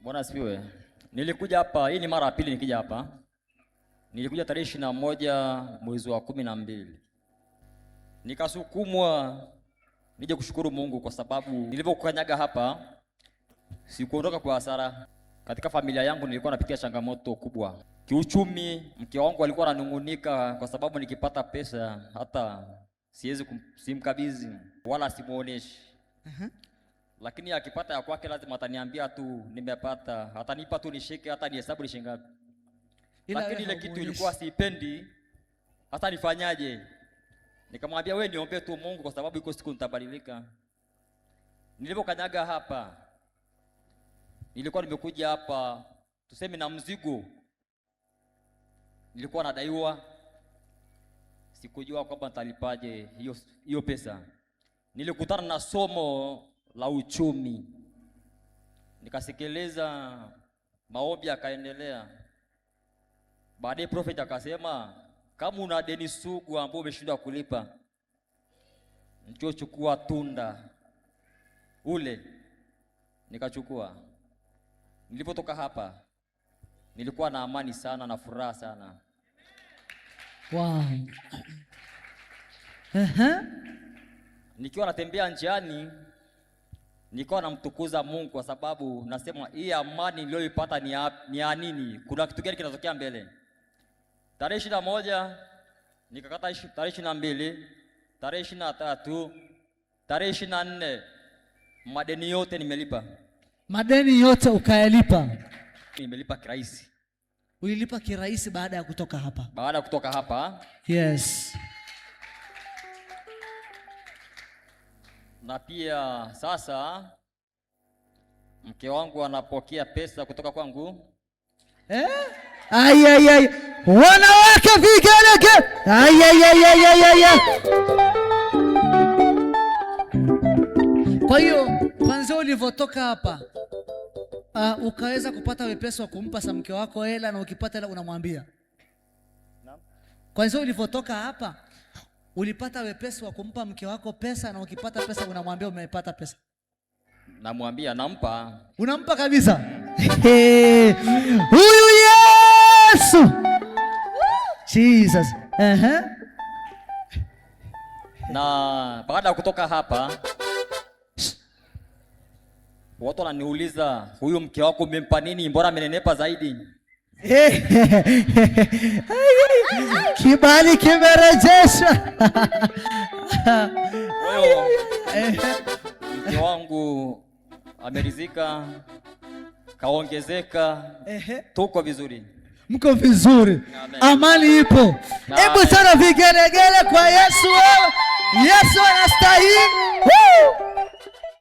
Bwana asifiwe. Nilikuja hapa, hii ni mara ya pili nikija hapa. Nilikuja tarehe 21 mwezi wa 12. Nikasukumwa nije kushukuru Mungu kwa sababu nilipokukanyaga hapa sikuondoka kwa hasara. Katika familia yangu nilikuwa napitia changamoto kubwa. Kiuchumi, mke wangu alikuwa ananungunika kwa sababu nikipata pesa hata siwezi simkabidhi wala simuoneshi. Lakini akipata ya kwake lazima ataniambia tu nimepata, atanipa tu nishike hata nihesabu ni shilingi ngapi. Lakini ile kitu ilikuwa siipendi, hata nifanyaje? Nikamwambia wewe niombe tu Mungu kwa sababu iko siku nitabadilika. Nilipokanyaga hapa, nilikuwa nimekuja hapa tuseme na mzigo. Nilikuwa nadaiwa, sikujua kwamba nitalipaje hiyo pesa. Nilikutana na somo la uchumi, nikasikiliza maombi akaendelea. Baadaye prophet akasema kama una deni sugu ambao umeshindwa kulipa, njoo chukua tunda ule. Nikachukua. Nilipotoka hapa nilikuwa na amani sana na furaha sana. Wow. Nikiwa natembea njiani nilikuwa namtukuza Mungu kwa sababu nasema hii amani niliyoipata ni ya nini? Kuna kitu gani kinatokea mbele? Tarehe 21 nikakata, tarehe 22, tarehe 23, tarehe 24 madeni yote nimelipa. Madeni yote ukayalipa? Nimelipa kirahisi. Ulilipa kirahisi baada ya kutoka hapa? Baada ya kutoka hapa. Yes. Na pia sasa mke wangu anapokea pesa kutoka kwangu. Ay. Wanawake vigelege. Ay. Kwa hiyo kwanza ulivyotoka hapa ukaweza kupata wepesi wa kumpa sa mke wako hela, na ukipata hela unamwambia? Naam. Kwanza ulivyotoka hapa ulipata wepesi wa kumpa mke wako pesa, na ukipata pesa unamwambia umepata pesa? Namwambia, nampa. Unampa kabisa? Huyu Yesu. Jesus. Na baada ya kutoka hapa watu wananiuliza, huyu mke wako umempa nini? Mbona amenenepa zaidi? Kibali kimerejeshwa. Mke wangu amerizika, kaongezeka. Tuko vizuri. Mko vizuri. Amen. Amani ipo. Hebu sana vigelegele kwa Yesu. Yesu anastahili.